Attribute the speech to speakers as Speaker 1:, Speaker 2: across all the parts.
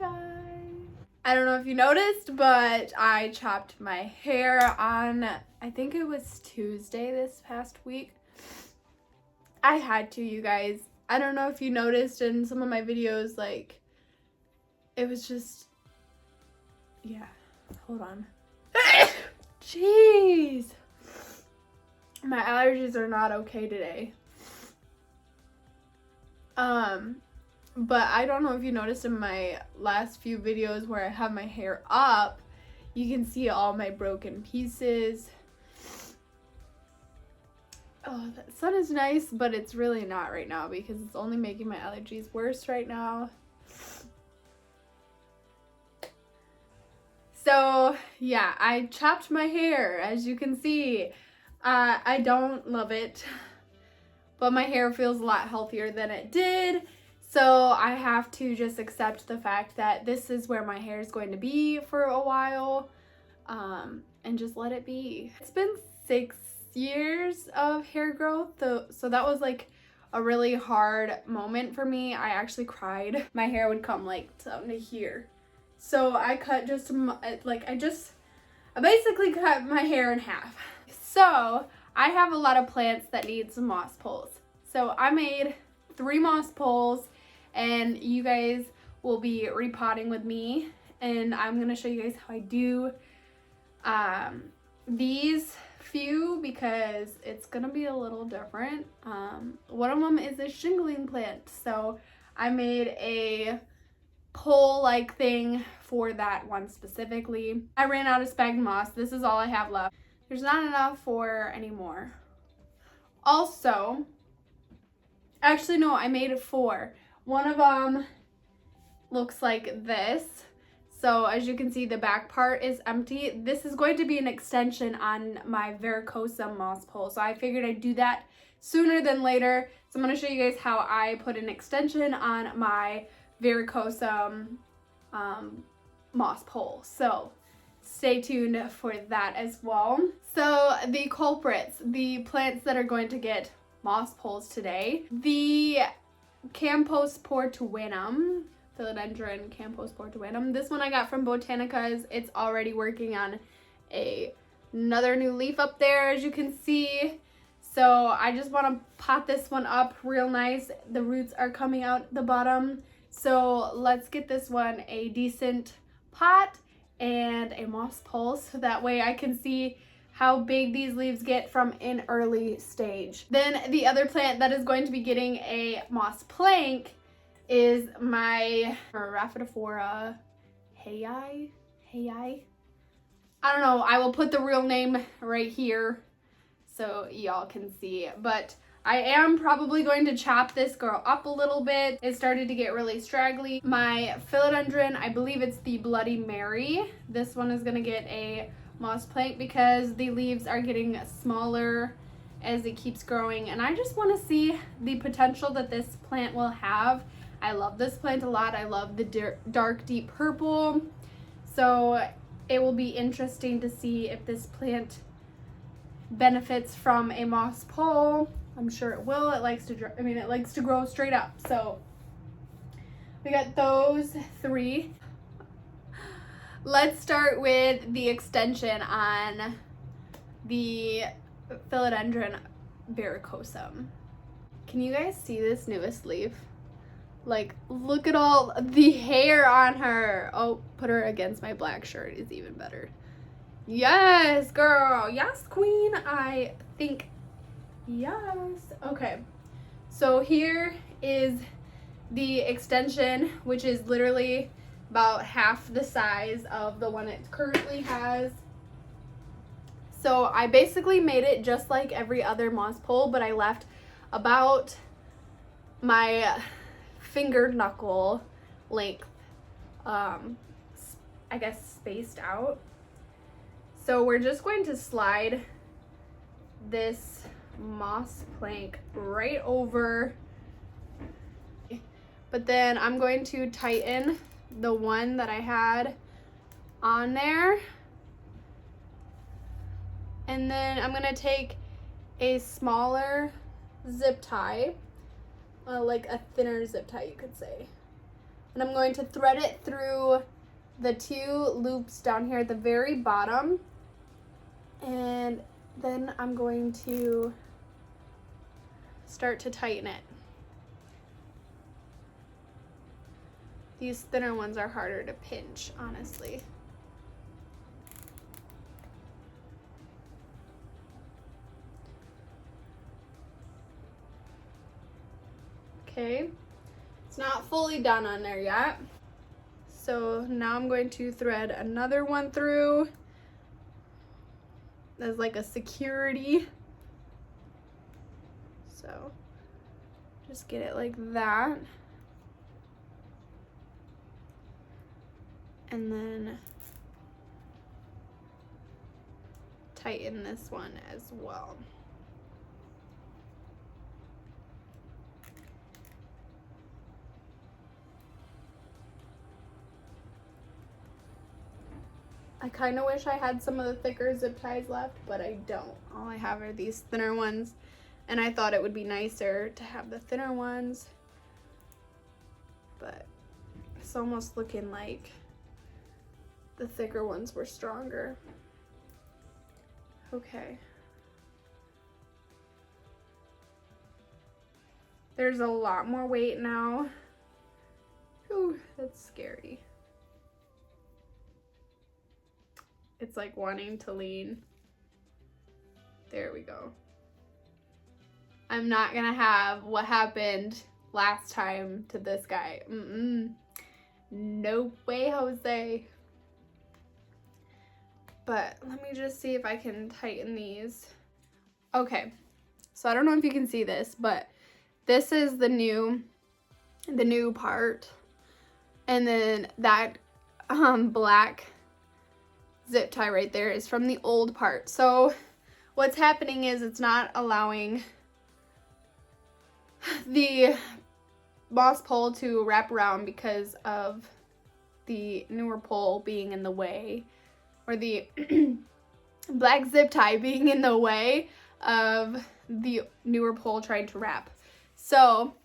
Speaker 1: guys. I don't know if you noticed, but I chopped my hair on, I think it was Tuesday this past week. I had to, you guys. I don't know if you noticed in some of my videos, like, it was just, yeah, hold on. Jeez. My allergies are not okay today. But I don't know if you noticed in my last few videos where I have my hair up, you can see all my broken pieces. Oh, the sun is nice, but it's really not right now because it's only making my allergies worse right now. So yeah, I chopped my hair, as you can see. I don't love it, but my hair feels a lot healthier than it did. So I have to just accept the fact that this is where my hair is going to be for a while, and just let it be. It's been 6 years of hair growth, so that was like a really hard moment for me. I actually cried. My hair would come like down to here. So I cut I basically cut my hair in half. So I have a lot of plants that need some moss poles. So I made 3 moss poles, and you guys will be repotting with me, and I'm gonna show you guys how I do these few because it's gonna be a little different. One of them is a shingling plant, so I made a pole like thing for that one specifically. I ran out of sphagnum moss. This is all I have left. There's not enough for any more. Also, actually no, I made 4. One of them looks like this. So as you can see, the back part is empty. This is going to be an extension on my varicosum moss pole. So I figured I'd do that sooner than later. So I'm going to show you guys how I put an extension on my varicosum moss pole. So stay tuned for that as well. So the culprits, the plants that are going to get moss poles today, the Philodendron, This one I got from Botanica's. It's already working on another new leaf up there, as you can see. So I just want to pot this one up real nice. The roots are coming out the bottom. So let's get this one a decent pot and a moss pole, so that way I can see how big these leaves get from an early stage. Then the other plant that is going to be getting a moss plank is my Rhaphidophora Hayi. I don't know. I will put the real name right here so y'all can see. But I am probably going to chop this girl up a little bit. It started to get really straggly. My philodendron, I believe it's the Bloody Mary. This one is going to get a moss plank because the leaves are getting smaller as it keeps growing, and I just want to see the potential that this plant will have. I love this plant a lot. I love the dark deep purple, so it will be interesting to see if this plant benefits from a moss pole. I'm sure it will. It likes to grow straight up. So we got those 3. Let's start with the extension on the Philodendron varicosum. Can you guys see this newest leaf? Like, look at all the hair on her. Oh, put her against my black shirt is even better. Yes, girl. Yes, queen. I think, yes. Okay. So here is the extension, which is literally about half the size of the one it currently has. So I basically made it just like every other moss pole, but I left about my finger knuckle length, I guess, spaced out. So we're just going to slide this moss plank right over, but then I'm going to tighten the one that I had on there, and then I'm gonna take a smaller zip tie, like a thinner zip tie, you could say, And I'm going to thread it through the 2 loops down here at the very bottom. And then I'm going to start to tighten it. These thinner ones are harder to pinch, honestly. Okay, it's not fully done on there yet. So now I'm going to thread another one through as like a security. So just get it like that. And then tighten this one as well. I kind of wish I had some of the thicker zip ties left, but I don't. All I have are these thinner ones, and I thought it would be nicer to have the thinner ones, but it's almost looking like the thicker ones were stronger. Okay. There's a lot more weight now. Ooh, that's scary. It's like wanting to lean. There we go. I'm not gonna have what happened last time to this guy. No way, Jose. But let me just see if I can tighten these. Okay, so I don't know if you can see this, but this is the new part, and then that black zip tie right there is from the old part. So what's happening is it's not allowing the moss pole to wrap around because of the newer pole being in the way, or the black zip tie being in the way of the newer pole trying to wrap. So,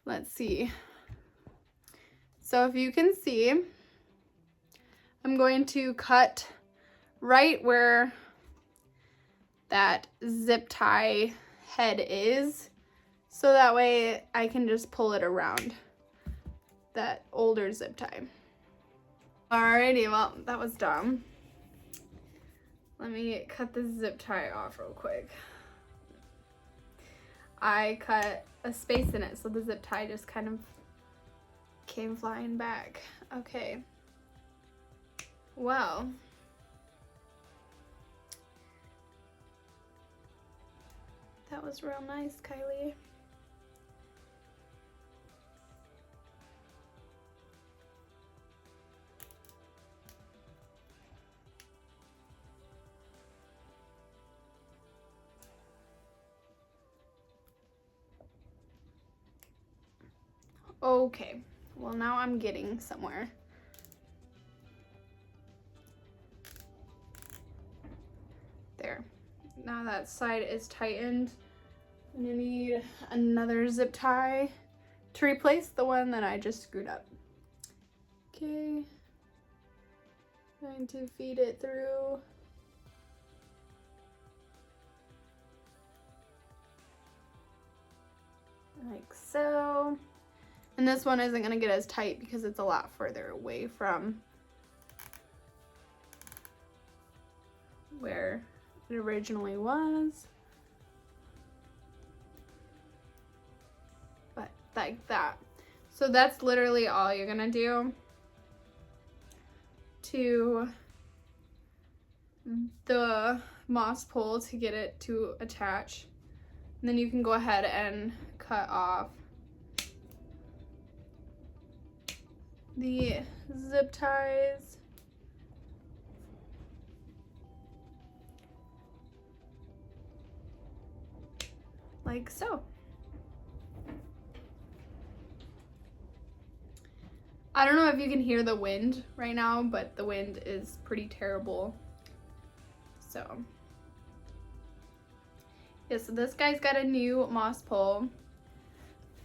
Speaker 1: let's see. So if you can see, I'm going to cut right where that zip tie head is, so that way I can just pull it around that older zip tie. Alrighty, well, that was dumb. Let me cut this zip tie off real quick. I cut a space in it, so the zip tie just kind of came flying back. Okay. Well, that was real nice, Kylie. Okay, well now I'm getting somewhere. There. Now that side is tightened. I'm gonna need another zip tie to replace the one that I just screwed up. Okay. Going to feed it through. Like so. And this one isn't gonna get as tight because it's a lot further away from where it originally was. But like that. So that's literally all you're gonna do to the moss pole to get it to attach. And then you can go ahead and cut off the zip ties. Like so. I don't know if you can hear the wind right now, but the wind is pretty terrible. So yeah, so this guy's got a new moss pole.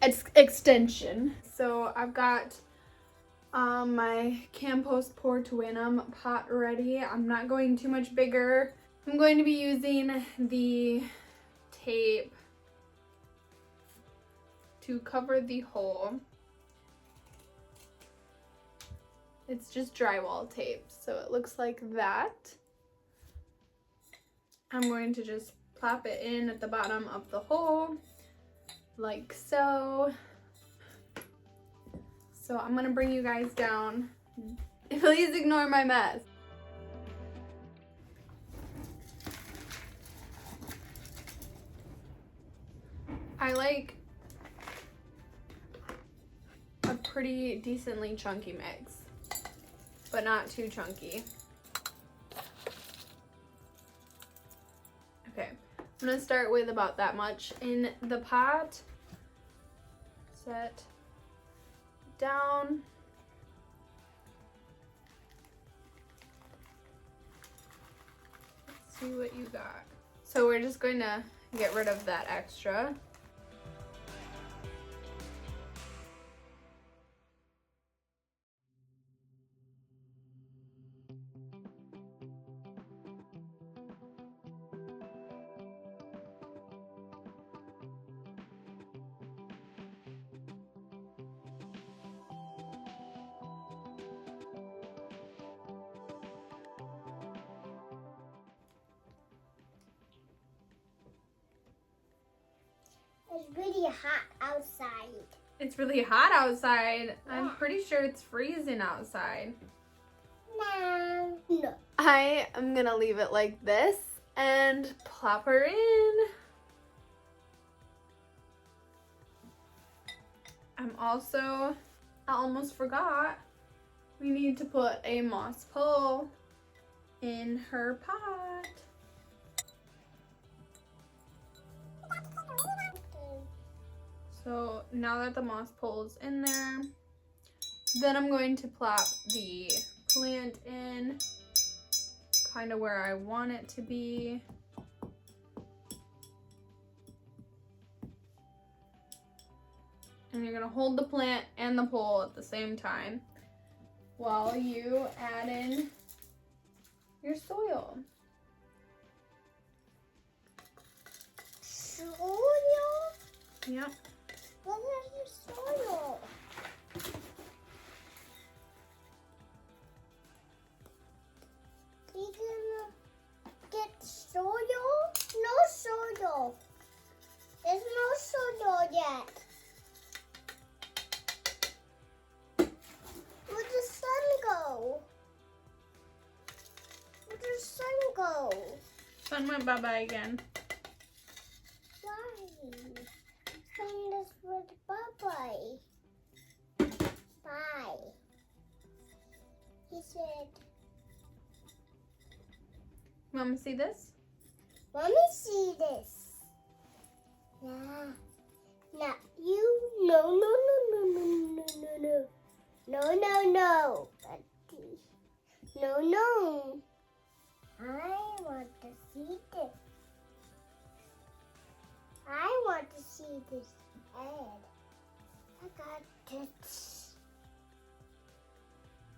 Speaker 1: extension. So I've got my Compost Philodendron pot ready. I'm not going too much bigger. I'm going to be using the tape to cover the hole. It's just drywall tape, so it looks like that. I'm going to just plop it in at the bottom of the hole, like so. So I'm gonna bring you guys down. Please ignore my mess. I like a pretty decently chunky mix, but not too chunky. Okay, I'm gonna start with about that much in the pot. Set down. Let's see what you got. So we're just going to get rid of that extra.
Speaker 2: It's really hot outside.
Speaker 1: It's really hot outside. Yeah. I'm pretty sure it's freezing outside.
Speaker 2: No.
Speaker 1: I am gonna leave it like this and plop her in. I almost forgot, we need to put a moss pole in her pot. So now that the moss pole is in there, then I'm going to plop the plant in kind of where I want it to be. And you're gonna hold the plant and the pole at the same time while you add in your soil.
Speaker 2: Soil?
Speaker 1: Yep.
Speaker 2: What is the soil? You gonna get soil? No soil. There's no soil yet. Where'd the sun go? Where'd the sun go?
Speaker 1: Sun went bye-bye again.
Speaker 2: Why? Sun just went bye-bye. Bye. He said,
Speaker 1: Want me to see this?
Speaker 2: let me see this. Nah. Nah. You. No, no, no, no, no, no, no, no. No, no, no. No, no. I want to see this. I want to see this head. I got this.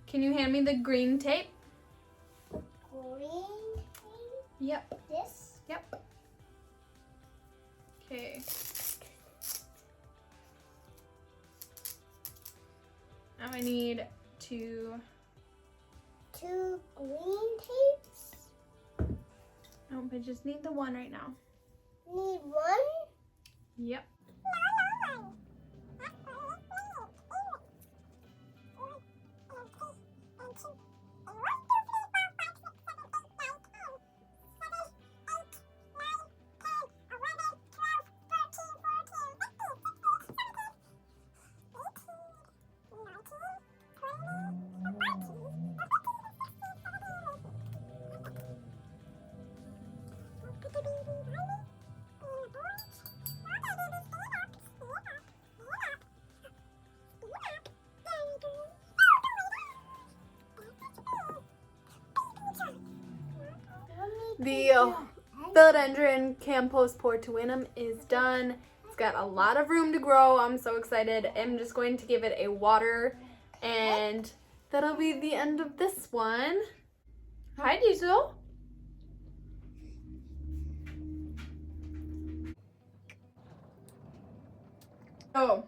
Speaker 1: Can you hand me the green tape?
Speaker 2: Green thing?
Speaker 1: Yep.
Speaker 2: This?
Speaker 1: Yep. Okay. Now I need two
Speaker 2: green tapes?
Speaker 1: Nope, I just need the one right now.
Speaker 2: Need one?
Speaker 1: Yep. The philodendron Compost Philodendron is done. It's got a lot of room to grow. I'm so excited. I'm just going to give it a water, and that'll be the end of this one. Hi, Diesel. So,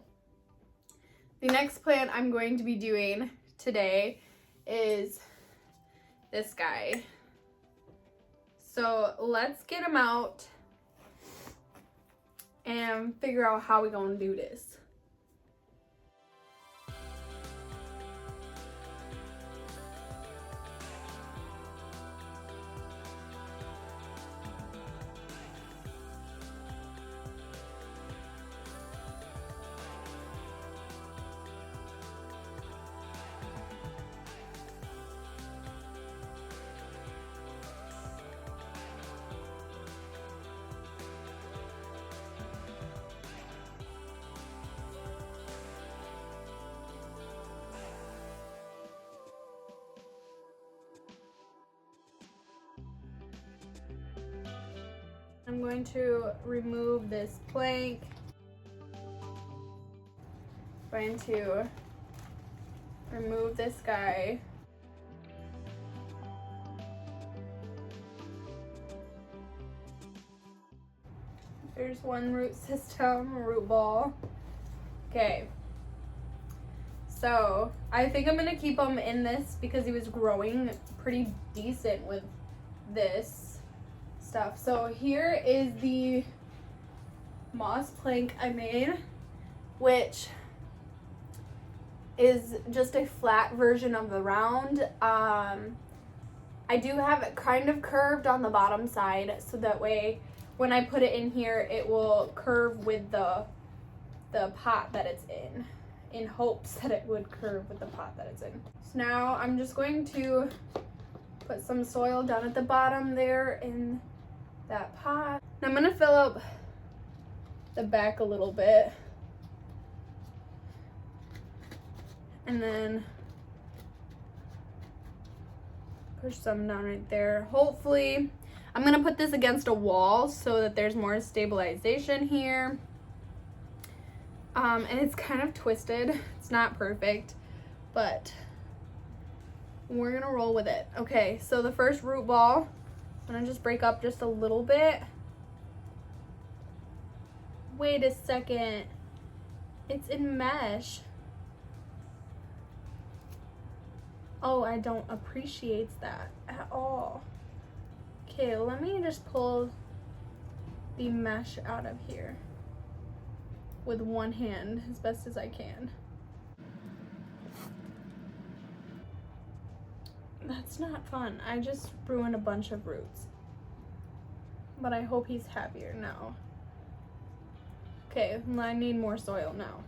Speaker 1: the next plant I'm going to be doing today is this guy. So let's get him out and figure out how we're gonna do this. I'm going to remove this plank. Going to remove this guy. There's one root system, root ball. Okay. So I think I'm gonna keep him in this because he was growing pretty decent with this stuff. So here is the moss plank I made, which is just a flat version of the round. I do have it kind of curved on the bottom side, so that way when I put it in here, it will curve with the pot that it's in hopes that it would curve with the pot that it's in. So now I'm just going to put some soil down at the bottom there in that pot. And I'm gonna fill up the back a little bit. And then push some down right there. Hopefully, I'm gonna put this against a wall so that there's more stabilization here. And it's kind of twisted. It's not perfect, but we're gonna roll with it. Okay, so the first root ball, I'm gonna just break up just a little bit. Wait a second, it's in mesh. Oh, I don't appreciate that at all. Okay, let me just pull the mesh out of here with one hand as best as I can. That's not fun. I just ruined a bunch of roots. But I hope he's happier now. Okay, I need more soil now.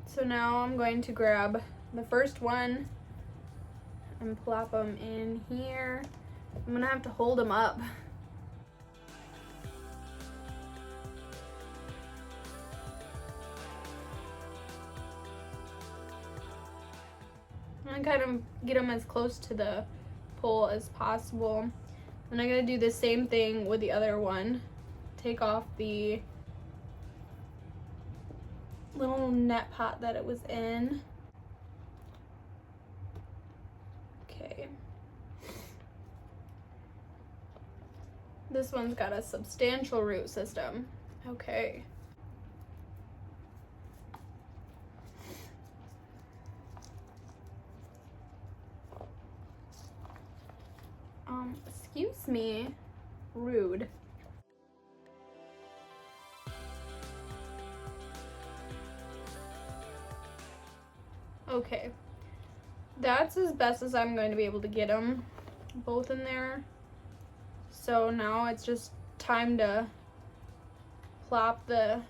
Speaker 1: So now I'm going to grab the first one and plop them in here. I'm gonna have to hold them up. I'm gonna kind of get them as close to the pole as possible. And I'm gonna do the same thing with the other one. Take off the little net pot that it was in. Okay. This one's got a substantial root system. Okay. Excuse me, rude. Okay, that's as best as I'm going to be able to get them both in there. So now it's just time to plop the,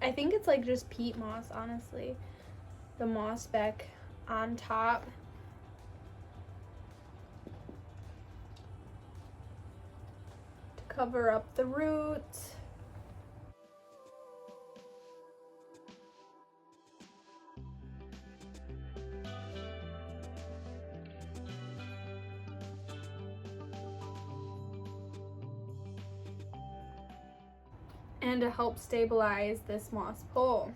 Speaker 1: I think it's like just peat moss, honestly, the moss back on top. To cover up the roots. and to help stabilize this moss pole.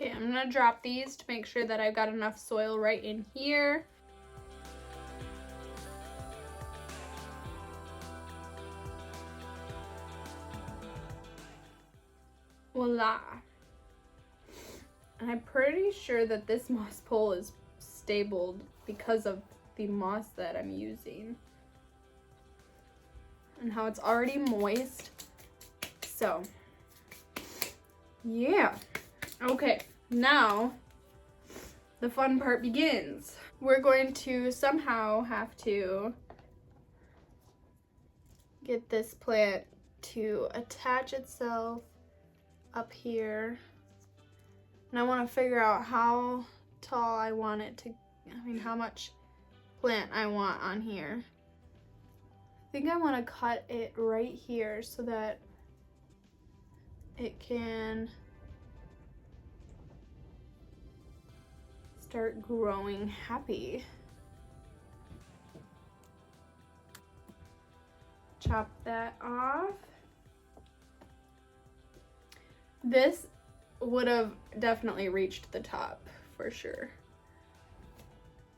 Speaker 1: Okay, I'm gonna drop these to make sure that I've got enough soil right in here. Voila. And I'm pretty sure that this moss pole is stabled because of the moss that I'm using and how it's already moist. So, yeah. Okay, now the fun part begins. We're going to somehow have to get this plant to attach itself up here. And I want to figure out how tall I want it to, how much plant I want on here. I think I want to cut it right here so that it can start growing happy. Chop that off. This would have definitely reached the top for sure.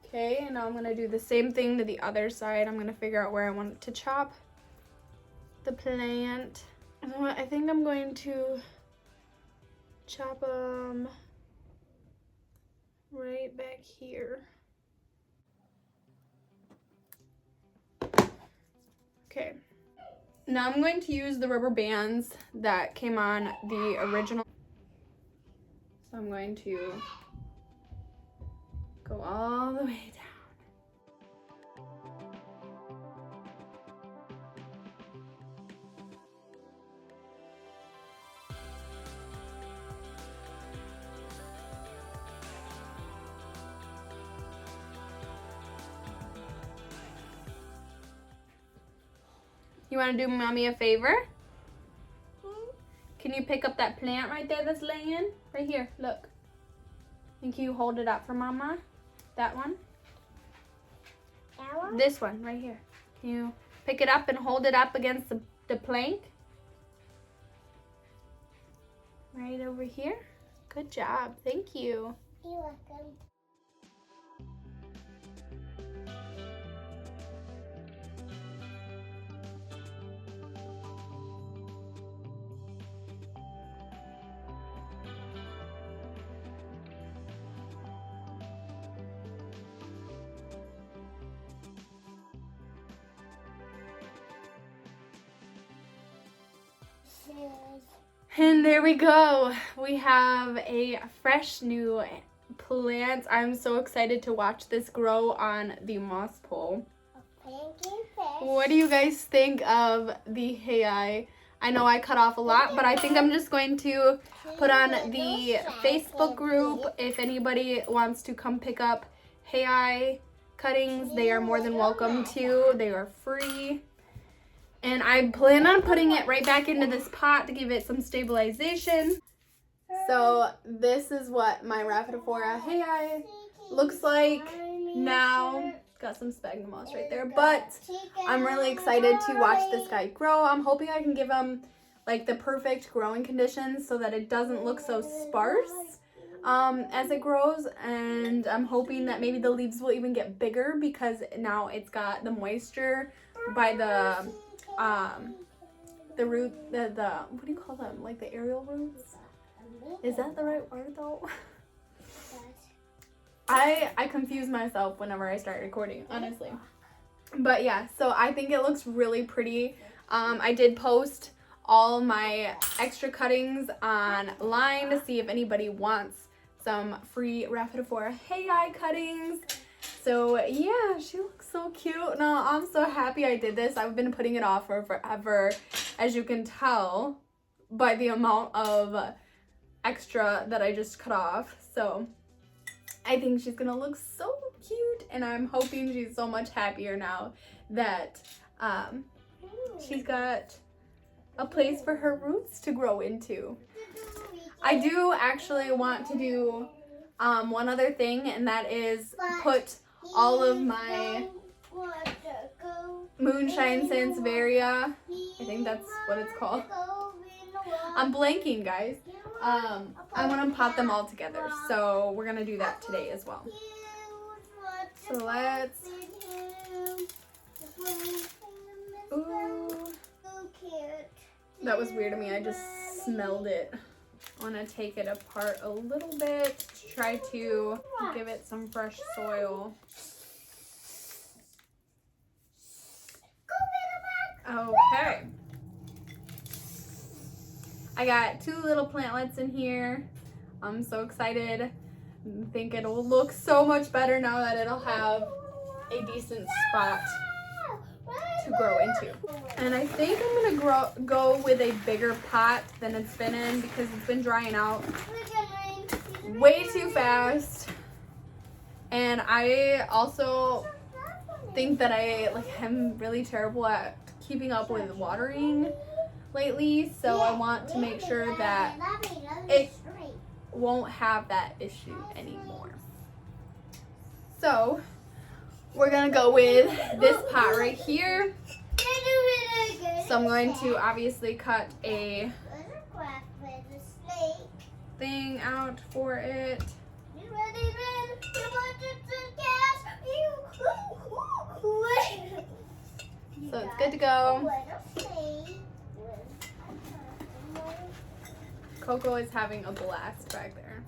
Speaker 1: Okay, and now I'm gonna do the same thing to the other side. I'm gonna figure out where I want to chop the plant. I think I'm going to chop them right back here. Okay. Now I'm going to use the rubber bands that came on the original. So I'm going to go all the way down. You want to do mommy a favor? Can you pick up that plant right there that's laying? Right here, look. And can you hold it up for mama? That one?
Speaker 2: That one?
Speaker 1: This one, right here. Can you pick it up and hold it up against the plank? Right over here. Good job. Thank you.
Speaker 2: You're welcome.
Speaker 1: And there we go. We have a fresh new plant. I'm so excited to watch this grow on the moss pole. What do you guys think of the hay? I know I cut off a lot, but I think I'm just going to put on the Facebook group. If anybody wants to come pick up hay cuttings, they are more than welcome to. They are free. And I plan on putting it right back into this pot to give it some stabilization. So this is what my Rhaphidophora hay looks like now. Got some sphagnum moss right there, but I'm really excited to watch this guy grow. I'm hoping I can give him like the perfect growing conditions so that it doesn't look so sparse as it grows, and I'm hoping that maybe the leaves will even get bigger because now it's got the moisture by the the root, the what do you call them? Like the aerial roots? Is that the right word though? I confuse myself whenever I start recording, honestly. But yeah, so I think it looks really pretty. I did post all my extra cuttings online to see if anybody wants some free Repot Hey Eye cuttings. So yeah, she looks so cute. No, I'm so happy I did this. I've been putting it off for forever, as you can tell by the amount of extra that I just cut off. So I think she's gonna look so cute, and I'm hoping she's so much happier now that she's got a place for her roots to grow into. I do actually want to do one other thing, and that is put all of my Moonshine Sansevieria, I think that's what it's called. I'm blanking, guys. I want to pot them all together, so we're gonna do that today as well. So let's. Ooh. That was weird to me. I just smelled it. I want to take it apart a little bit to try to give it some fresh soil. Okay. I got 2 little plantlets in here. I'm so excited. I think it'll look so much better now that it'll have a decent spot to grow into. And I think I'm gonna go with a bigger pot than it's been in, because it's been drying out way too fast. And I also think that I'm really terrible at keeping up with watering lately, so I want to make sure that it won't have that issue anymore. So we're gonna go with this pot right here. So I'm going to obviously cut a thing out for it. So it's good to go. Coco is having a blast back there.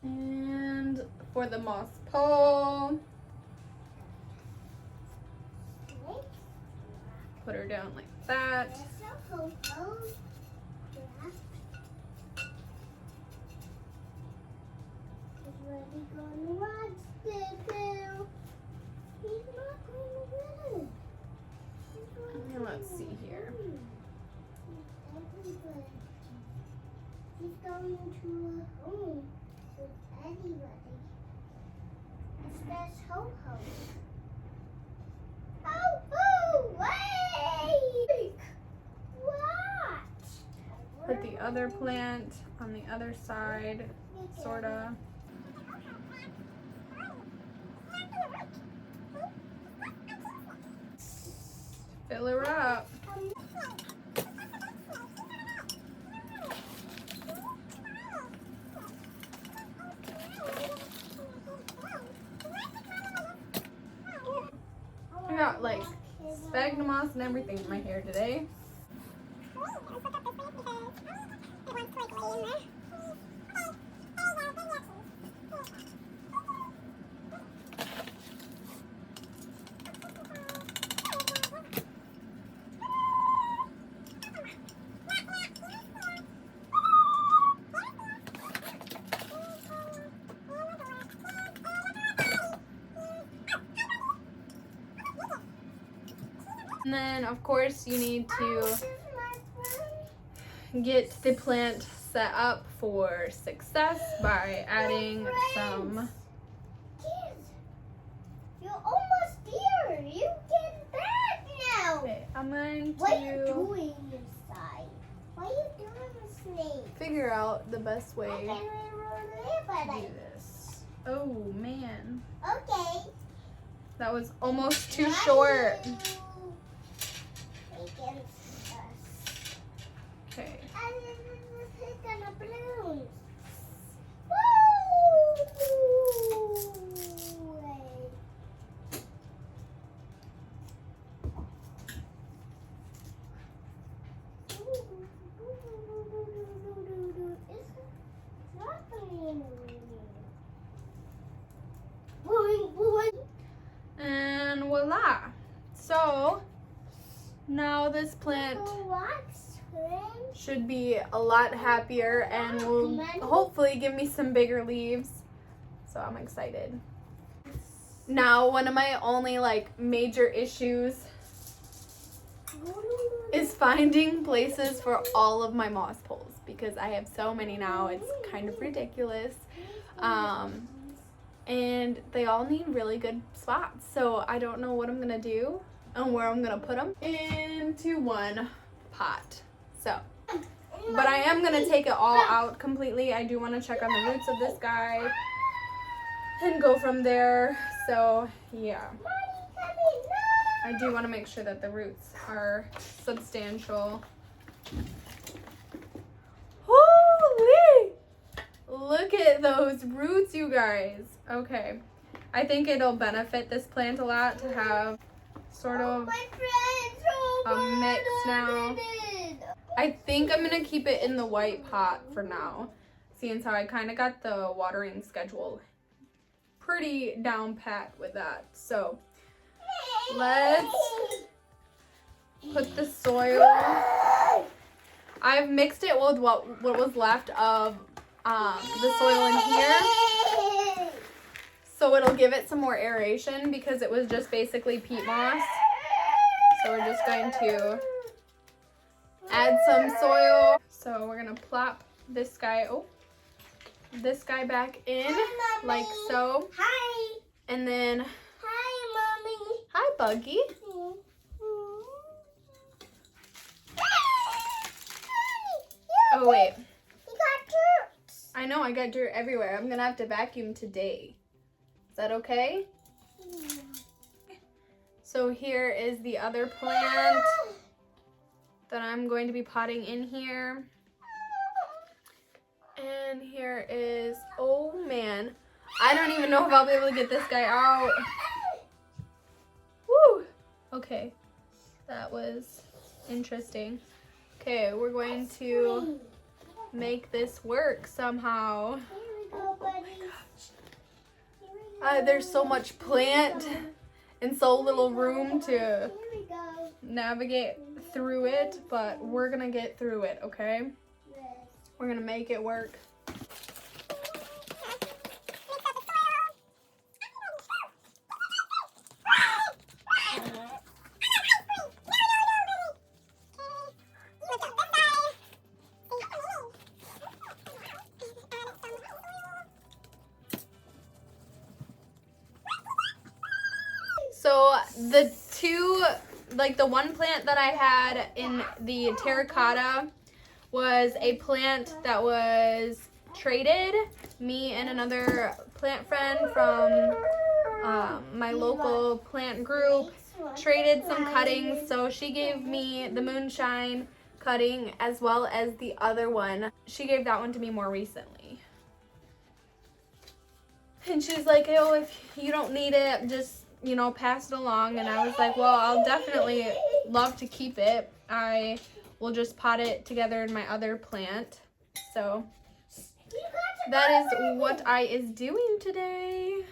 Speaker 1: And for the moss pole, put her down like that. And let's see here.
Speaker 2: He's going to a home with anybody. That's Ho-Ho. Oh, wait! What?
Speaker 1: Put the other plant on the other side, sorta. Fill her up. I got like sphagnum moss and everything in my hair today. And then of course you need to get the plant set up for success by adding some.
Speaker 2: You're almost here. You get back now.
Speaker 1: Okay, I'm going
Speaker 2: What are you
Speaker 1: to
Speaker 2: doing inside? What are you doing, snake?
Speaker 1: figure out the best way
Speaker 2: Okay,
Speaker 1: to do this. Oh man,
Speaker 2: okay.
Speaker 1: that was almost too short. Okay.
Speaker 2: And it's gonna bloom.
Speaker 1: And voila. So now this plant should be a lot happier and will hopefully give me some bigger leaves. So I'm excited. Now, one of my only like major issues is finding places for all of my moss poles because I have so many now. It's kind of ridiculous. And they all need really good spots. So I don't know what I'm gonna do and where I'm gonna put them into one pot. So, but I am gonna take it all out completely. I do want to check on the roots of this guy and go from there. So yeah, I do want to make sure that the roots are substantial. Holy! Look at those roots, you guys. Okay, I think it'll benefit this plant a lot to have sort of a mix now. I think I'm gonna keep it in the white pot for now, seeing how I kind of got the watering schedule pretty down pat with that. So let's put the soil. I've mixed it with what was left of the soil in here, so it'll give it some more aeration because it was just basically peat moss. So we're just going to add some soil. So we're gonna plop this guy back in like so.
Speaker 2: Hi.
Speaker 1: And then
Speaker 2: Hi, Mommy.
Speaker 1: hi, Buggy. Oh wait,
Speaker 2: You got dirt.
Speaker 1: I know I got dirt everywhere. I'm gonna have to vacuum today. Is that okay? So here is the other plant that I'm going to be potting in here. And here is, oh man, I don't even know if I'll be able to get this guy out. Woo! Okay, that was interesting. Okay, we're going to make this work somehow.
Speaker 2: Here we go, buddy.
Speaker 1: There's so much plant and so little room to
Speaker 2: Here we go.
Speaker 1: navigate through it, but we're gonna get through it, okay?
Speaker 2: Yes.
Speaker 1: We're gonna make it work. So the one plant that I had in the terracotta was a plant that was traded. Me and another plant friend from my local plant group traded some cuttings. So she gave me the moonshine cutting as well as the other one. She gave that one to me more recently. And she's like, oh, if you don't need it, just, you know, pass it along. And I was like, well, I'll definitely love to keep it. I will just pot it together in my other plant. So that is what I is doing today.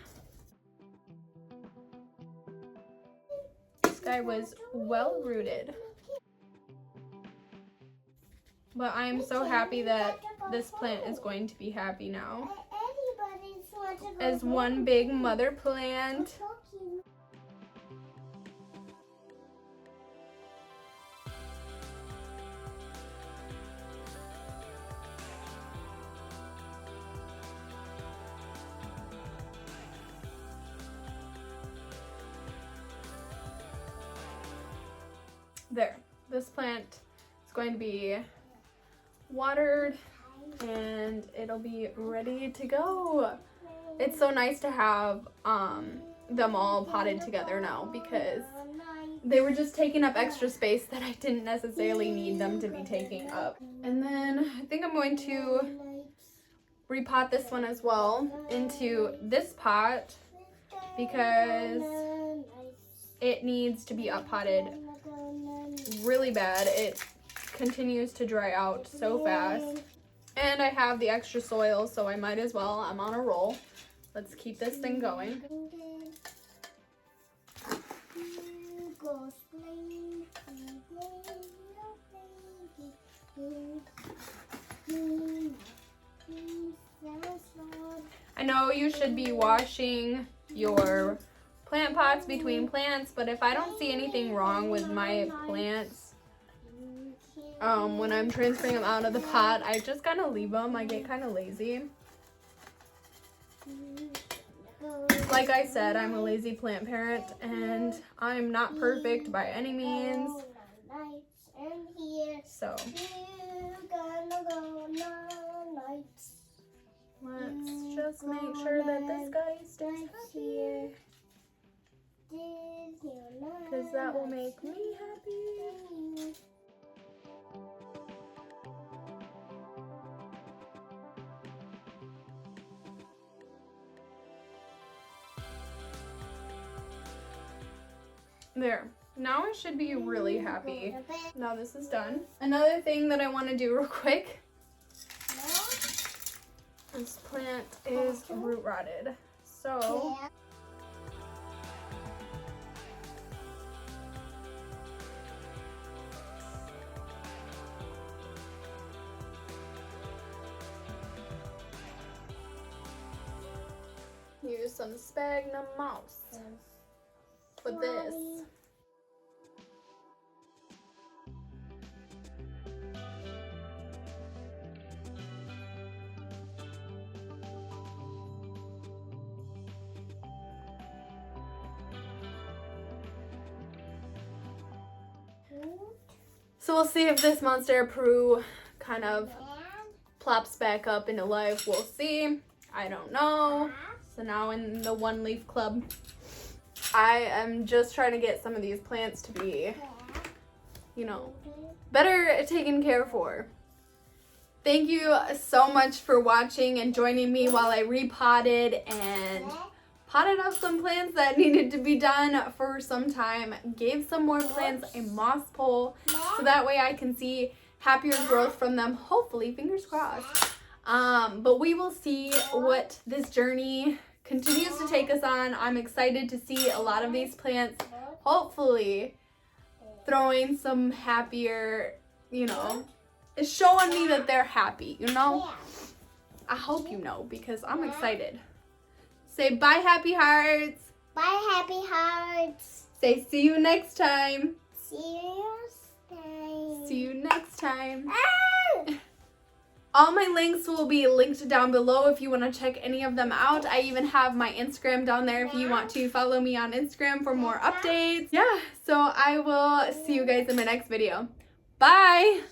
Speaker 1: This guy was well rooted. But I am so happy that this plant is going to be happy now as one big mother plant. There, this plant is going to be watered and it'll be ready to go. It's so nice to have them all potted together now because they were just taking up extra space that I didn't necessarily need them to be taking up. And then I think I'm going to repot this one as well into this pot because it needs to be uppotted really bad. It continues to dry out so fast. And I have the extra soil, so I might as well. I'm on a roll. Let's keep this thing going. I know you should be washing your plant pots between plants, but if I don't see anything wrong with my plants, when I'm transferring them out of the pot, I just kind of leave them. I get kind of lazy. Like I said, I'm a lazy plant parent, and I'm not perfect by any means. So let's just make sure that this guy stays happy, because that will make me happy. There. Now I should be really happy. Now this is done. Another thing that I want to do real quick. This plant is root rotted. So use some sphagnum moss for this. So we'll see if this monster Peru kind of plops back up into life. We'll see. I don't know. So now in the One Leaf Club, I am just trying to get some of these plants to be, you know, better taken care for. Thank you so much for watching and joining me while I repotted and potted up some plants that needed to be done for some time. Gave some more plants a moss pole so that way I can see happier growth from them. Hopefully, fingers crossed. But we will see what this journey continues to take us on. I'm excited to see a lot of these plants hopefully throwing some happier, you know, it's showing me that they're happy, you know? I hope you know, because I'm excited. Say bye, happy hearts.
Speaker 2: Bye, happy hearts.
Speaker 1: Say see you next time.
Speaker 2: See you next time.
Speaker 1: See you next time.
Speaker 2: Ah!
Speaker 1: All my links will be linked down below if you want to check any of them out. I even have my Instagram down there if you want to follow me on Instagram for more updates. Yeah, so I will see you guys in my next video. Bye!